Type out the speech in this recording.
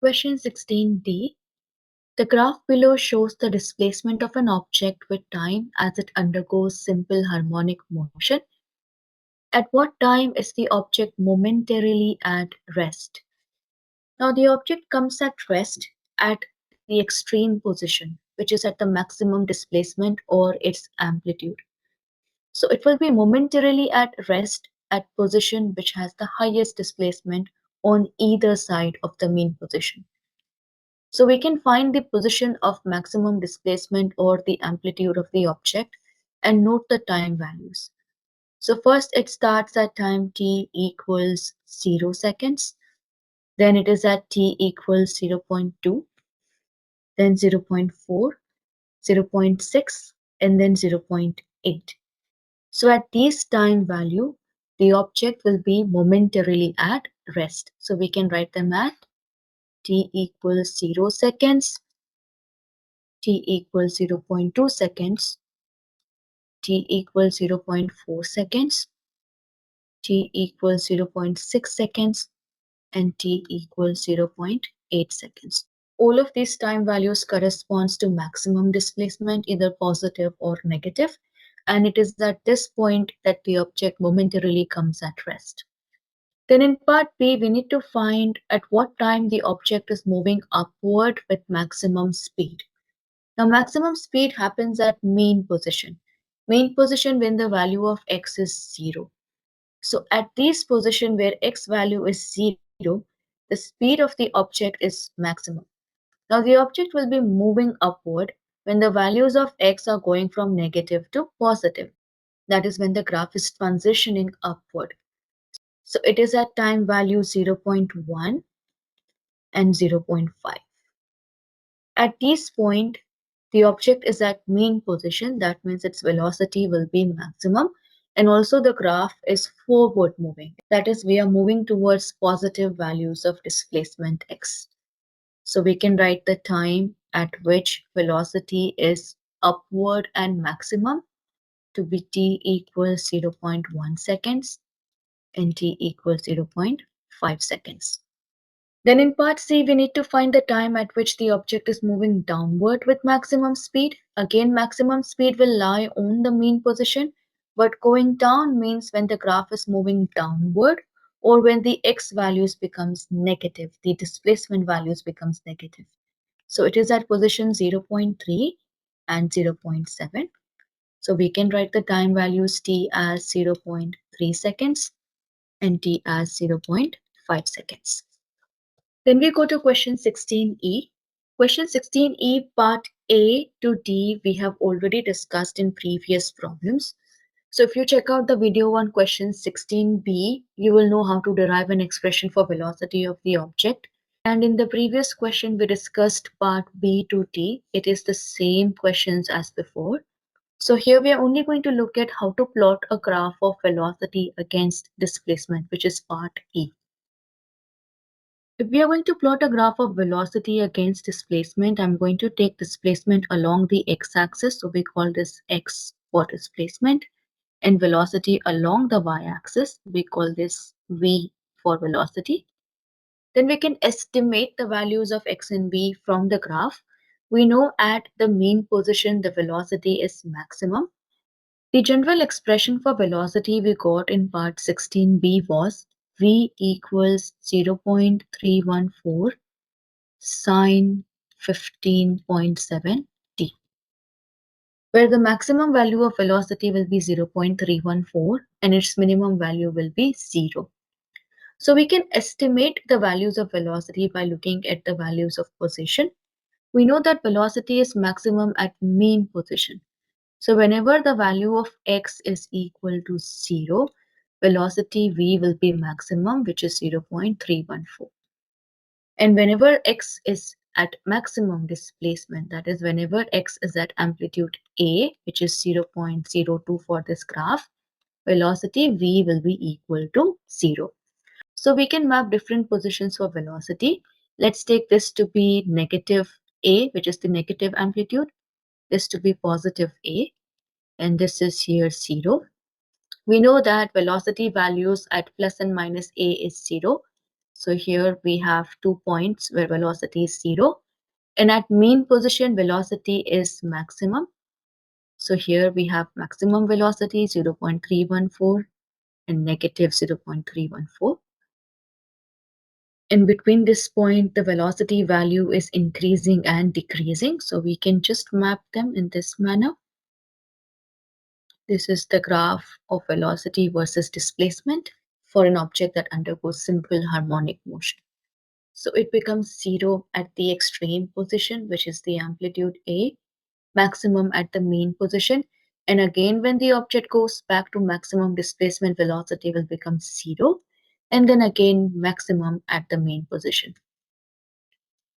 Question 16D. The graph below shows the displacement of an object with time as it undergoes simple harmonic motion. At what time is the object momentarily at rest? Now the object comes at rest at the extreme position, which is at the maximum displacement or its amplitude. So it will be momentarily at rest at position which has the highest displacement on either side of the mean position. So we can find the position of maximum displacement or the amplitude of the object and note the time values. So first it starts at time t equals 0 seconds, then it is at t equals 0.2, then 0.4, 0.6, and then 0.8. So at this time value, the object will be momentarily at rest. So we can write them at t equals 0 seconds, t equals 0.2 seconds, t equals 0.4 seconds, t equals 0.6 seconds, and t equals 0.8 seconds. All of these time values corresponds to maximum displacement, either positive or negative, and it is at this point that the object momentarily comes at rest. Then in part B, we need to find at what time the object is moving upward with maximum speed. Now maximum speed happens at mean position. Mean position when the value of x is 0. So at this position where x value is 0, the speed of the object is maximum. Now the object will be moving upward when the values of x are going from negative to positive. That is when the graph is transitioning upward. So it is at time value 0.1 and 0.5. At this point, the object is at mean position. That means its velocity will be maximum. And also the graph is forward moving. That is, we are moving towards positive values of displacement x. So we can write the time at which velocity is upward and maximum to be t equals 0.1 seconds and t equals 0.5 seconds. Then in part C, we need to find the time at which the object is moving downward with maximum speed. Again, maximum speed will lie on the mean position, but going down means when the graph is moving downward or when the x values becomes negative, the displacement values becomes negative. So it is at position 0.3 and 0.7. So we can write the time values t as 0.3 seconds and t as 0.5 seconds. Then we go to question 16e. Question 16e part A to D we have already discussed in previous problems. So if you check out the video on question 16b, you will know how to derive an expression for velocity of the object. And in the previous question we discussed part B to D. It is the same questions as before. So here we are only going to look at how to plot a graph of velocity against displacement, which is part E. If we are going to plot a graph of velocity against displacement, I'm going to take displacement along the x-axis. So we call this x for displacement, and velocity along the y-axis. We call this v for velocity. Then we can estimate the values of x and v from the graph. We know at the mean position the velocity is maximum. The general expression for velocity we got in part 16b was v equals 0.314 sine 15.7 t, where the maximum value of velocity will be 0.314 and its minimum value will be 0. So we can estimate the values of velocity by looking at the values of position. We know that velocity is maximum at mean position. So whenever the value of x is equal to 0, velocity v will be maximum, which is 0.314. And whenever x is at maximum displacement, that is whenever x is at amplitude a, which is 0.02 for this graph, velocity v will be equal to 0. So we can map different positions for velocity. Let's take this to be negative a, which is the negative amplitude, this to be positive a, and this is here 0. We know that velocity values at plus and minus a is 0. So here we have 2 points where velocity is 0, and at mean position velocity is maximum. So here we have maximum velocity 0.314 and negative 0.314. In between this point, the velocity value is increasing and decreasing. So we can just map them in this manner. This is the graph of velocity versus displacement for an object that undergoes simple harmonic motion. So it becomes 0 at the extreme position, which is the amplitude A, maximum at the mean position. And again, when the object goes back to maximum displacement, velocity will become 0. And then again, maximum at the mean position.